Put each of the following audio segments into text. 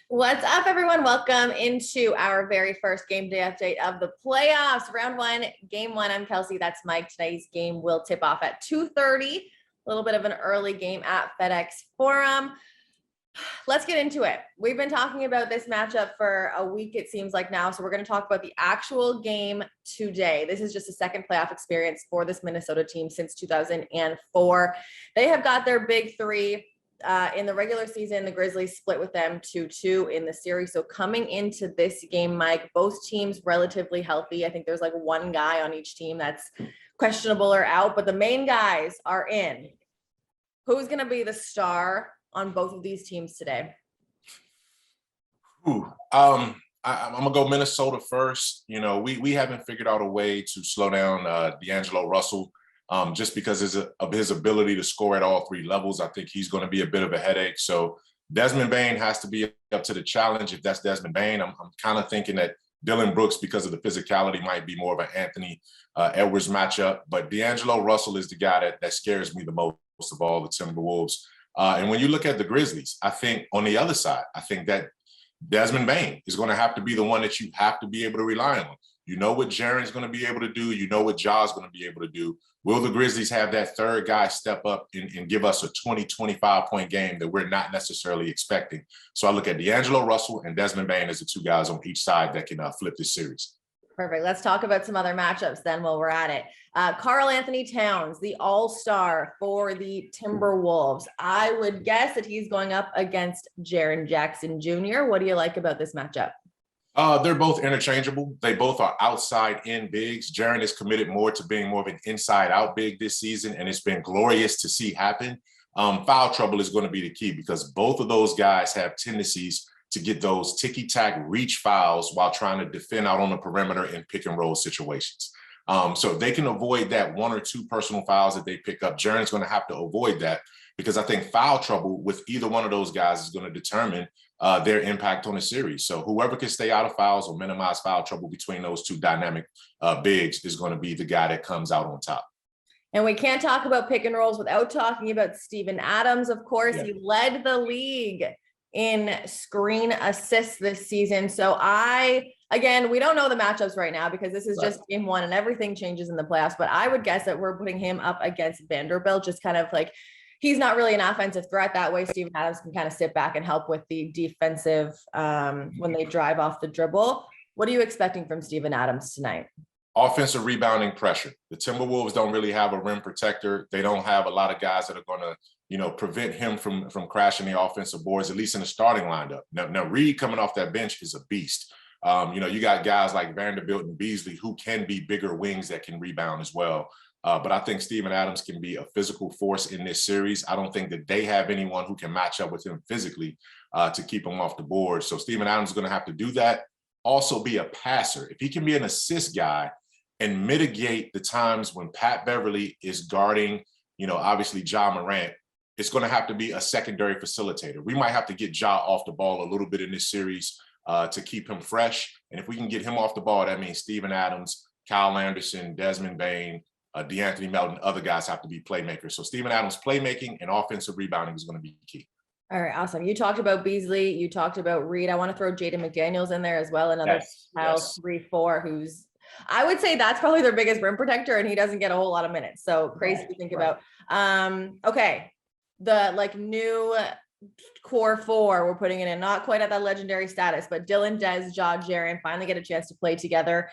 What's up, everyone? Welcome into our very first game day update of the playoffs. Round one, game one. I'm Kelcey. That's Mike. Today's game will tip off at 2:30. A little bit of an early game at FedExForum. Let's get into it. We've been talking about this matchup for a week, it seems like now. So we're going to talk about the actual game today. This is just a second playoff experience for this Minnesota team since 2004. They have got their big three. In the regular season, the Grizzlies split with them 2-2 in the series. So coming into this game, Mike, both teams relatively healthy. I think there's like one guy on each team that's questionable or out, but the main guys are in. Who's going to be the star on both of these teams today? I'm gonna go Minnesota first. You know, we haven't figured out a way to slow down D'Angelo Russell. Just because of his ability to score at all three levels. I think he's going to be a bit of a headache. So Desmond Bane has to be up to the challenge. If that's Desmond Bane, I'm kind of thinking that Dillon Brooks, because of the physicality, might be more of an Anthony Edwards matchup. But D'Angelo Russell is the guy that scares me the most of all the Timberwolves. And when you look at the Grizzlies, I think on the other side, I think that Desmond Bane is going to have to be the one that you have to be able to rely on. You know what Jaren's going to be able to do. You know what Ja's going to be able to do. Will the Grizzlies have that third guy step up and give us a 20, 25-point game that we're not necessarily expecting? So I look at D'Angelo Russell and Desmond Bane as the two guys on each side that can flip this series. Perfect. Let's talk about some other matchups then while we're at it. Karl Anthony Towns, the all-star for the Timberwolves. I would guess that he's going up against Jaren Jackson Jr. What do you like about this matchup? They're both interchangeable. They both are outside-in bigs. Jaren is committed more to being more of an inside-out big this season, and it's been glorious to see happen. Foul trouble is going to be the key because both of those guys have tendencies to get those ticky-tack reach fouls while trying to defend out on the perimeter in pick-and-roll situations. So if they can avoid that one or two personal fouls that they pick up, Jaren's going to have to avoid that because I think foul trouble with either one of those guys is going to determine their impact on the series. So whoever can stay out of fouls or minimize foul trouble between those two dynamic bigs is going to be the guy that comes out on top. And we can't talk about pick and rolls without talking about Steven Adams. Of course, He led the league in screen assists this season. So again, we don't know the matchups right now because this is just game one and everything changes in the playoffs. But I would guess that we're putting him up against Vanderbilt, just kind of like, he's not really an offensive threat that way. Steven Adams can kind of sit back and help with the defensive when they drive off the dribble. What are you expecting from Steven Adams tonight? Offensive rebounding pressure. The Timberwolves don't really have a rim protector. They don't have a lot of guys that are going to, prevent him from crashing the offensive boards, at least in the starting lineup. Now Reed coming off that bench is a beast. You got guys like Vanderbilt and Beasley who can be bigger wings that can rebound as well. But I think Steven Adams can be a physical force in this series. I don't think that they have anyone who can match up with him physically to keep him off the board. So Steven Adams is going to have to do that. Also be a passer. If he can be an assist guy and mitigate the times when Pat Beverly is guarding, obviously Ja Morant, it's going to have to be a secondary facilitator. We might have to get Ja off the ball a little bit in this series to keep him fresh. And if we can get him off the ball, that means Steven Adams, Kyle Anderson, Desmond Bane, DeAnthony Melton, other guys have to be playmakers. So Steven Adams' playmaking and offensive rebounding is going to be key. All right, awesome. You talked about Beasley. You talked about Reed. I want to throw Jaden McDaniels in there as well. Another 3-4 who's, I would say that's probably their biggest rim protector, and he doesn't get a whole lot of minutes. So crazy to think about. Okay, the new core four, we're putting it in, not quite at that legendary status, but Dillon, Des, Ja, Jaren finally get a chance to play together.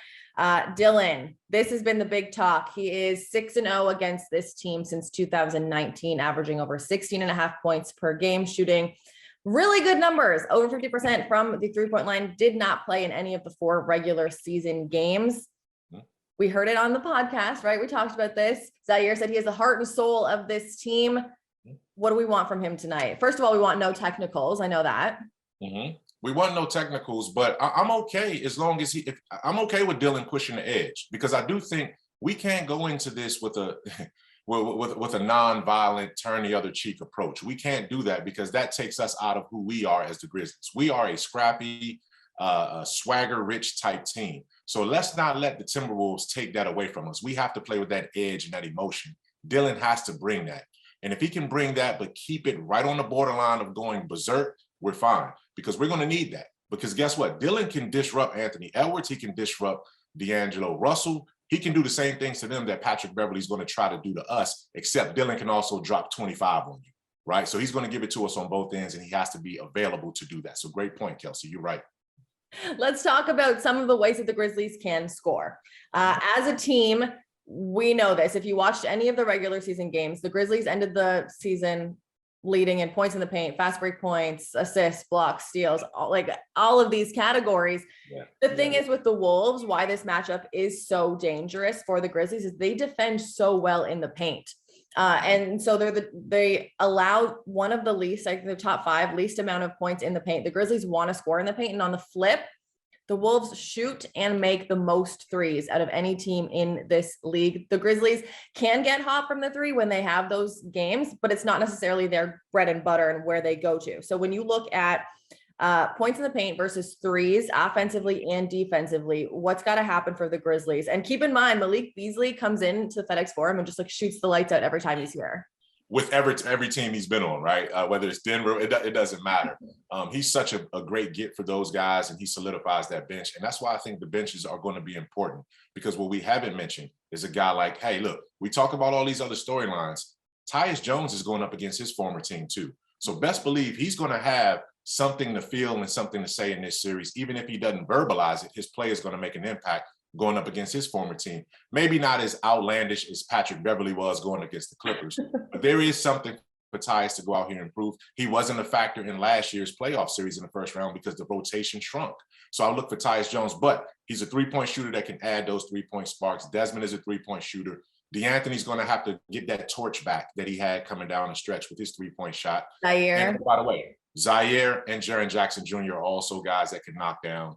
Dillon, this has been the big talk. He is 6-0 against this team since 2019, averaging over 16.5 points per game, shooting really good numbers, over 50% from the three-point line, did not play in any of the 4 regular season games. We heard it on the podcast, right? We talked about this. Zaire said he is the heart and soul of this team. What do we want from him tonight? First of all, we want no technicals. I know that. We want no technicals, but I'm okay as long as I'm okay with Dillon pushing the edge, because I do think we can't go into this with a non-violent turn the other cheek approach. We can't do that because that takes us out of who we are as the Grizzlies. We are a scrappy, swagger-rich type team. So let's not let the Timberwolves take that away from us. We have to play with that edge and that emotion. Dillon has to bring that. And if he can bring that, but keep it right on the borderline of going berserk, we're fine, because we're going to need that. Because guess what? Dillon can disrupt Anthony Edwards. He can disrupt D'Angelo Russell. He can do the same things to them that Patrick Beverley is going to try to do to us, except Dillon can also drop 25 on you, right? So he's going to give it to us on both ends, and he has to be available to do that. So great point, Kelcey. You're right. Let's talk about some of the ways that the Grizzlies can score. As a team, we know this. If you watched any of the regular season games, the Grizzlies ended the season leading in points in the paint, fast break points, assists, blocks, steals, all of these categories. Yeah. The thing is with the Wolves, why this matchup is so dangerous for the Grizzlies is they defend so well in the paint. And so they allow one of the least, like the top 5 least amount of points in the paint. The Grizzlies want to score in the paint, and on the flip, the Wolves shoot and make the most threes out of any team in this league. The Grizzlies can get hot from the 3 when they have those games, but it's not necessarily their bread and butter and where they go to. So when you look at points in the paint versus threes, offensively and defensively, what's got to happen for the Grizzlies? And keep in mind, Malik Beasley comes into the FedExForum and just shoots the lights out every time he's here. With every team he's been on, right? Whether it's Denver, it doesn't matter. He's such a great get for those guys, and he solidifies that bench. And that's why I think the benches are going to be important, because what we haven't mentioned is a guy like, hey, look, we talk about all these other storylines. Tyus Jones is going up against his former team too. So best believe he's going to have something to feel and something to say in this series. Even if he doesn't verbalize it, his play is going to make an impact going up against his former team. Maybe not as outlandish as Patrick Beverley was going against the Clippers, but there is something for Tyus to go out here and prove. He wasn't a factor in last year's playoff series in the first round because the rotation shrunk. So I look for Tyus Jones, but he's a 3-point shooter that can add those 3-point sparks. Desmond is a 3-point shooter. DeAnthony's going to have to get that torch back that he had coming down the stretch with his 3-point shot. And by the way, Zaire and Jaren Jackson Jr. are also guys that can knock down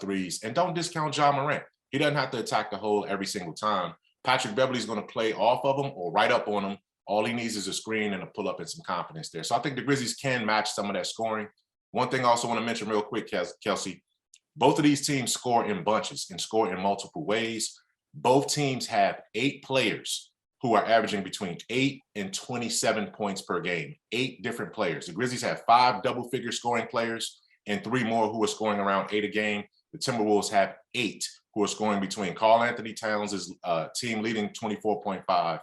threes. And don't discount Ja Morant. He doesn't have to attack the hole every single time. Patrick Beverley's going to play off of him or right up on him. All he needs is a screen and a pull-up and some confidence there. So I think the Grizzlies can match some of that scoring. One thing I also want to mention real quick, Kelcey, both of these teams score in bunches and score in multiple ways. Both teams have 8 players who are averaging between 8 and 27 points per game. 8 different players. The Grizzlies have 5 double-figure scoring players and 3 more who are scoring around 8 a game. The Timberwolves have 8 who are scoring between Karl-Anthony Towns' team leading 24.5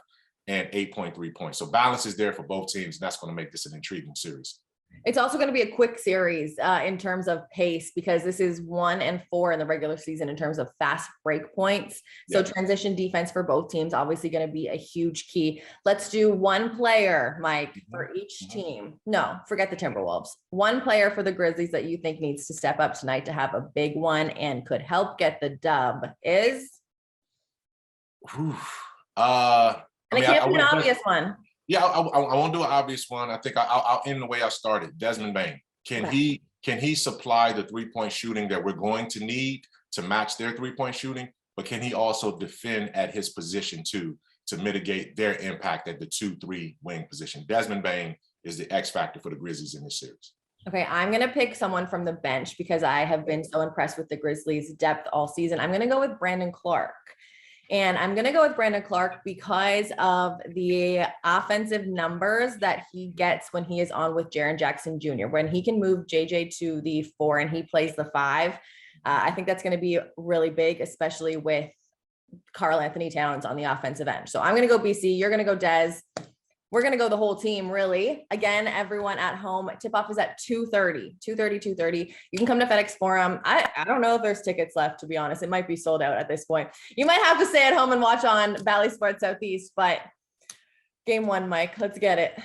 and 8.3 points. So balance is there for both teams, and that's going to make this an intriguing series. It's also going to be a quick series in terms of pace, because this is 1 and 4 in the regular season in terms of fast break points. So transition defense for both teams, obviously going to be a huge key. Let's do one player, Mike, for each team. No, forget the Timberwolves. One player for the Grizzlies that you think needs to step up tonight to have a big one and could help get the dub is? And it can't be an obvious one. Yeah, I won't do an obvious one. I think I'll end the way I started. Desmond Bane. Can he supply the 3-point shooting that we're going to need to match their 3-point shooting? But can he also defend at his position too, to mitigate their impact at the 2-3 wing position? Desmond Bane is the X factor for the Grizzlies in this series. Okay, I'm going to pick someone from the bench because I have been so impressed with the Grizzlies' depth all season. I'm going to go with Brandon Clark. And I'm going to go with Brandon Clark because of the offensive numbers that he gets when he is on with Jaren Jackson Jr. When he can move JJ to the 4 and he plays the 5, I think that's going to be really big, especially with Karl-Anthony Towns on the offensive end. So I'm going to go BC. You're going to go Des. We're going to go the whole team, really. Again, everyone at home, tip-off is at 2:30. You can come to FedExForum. I don't know if there's tickets left, to be honest. It might be sold out at this point. You might have to stay at home and watch on Valley Sports Southeast, but game 1, Mike. Let's get it.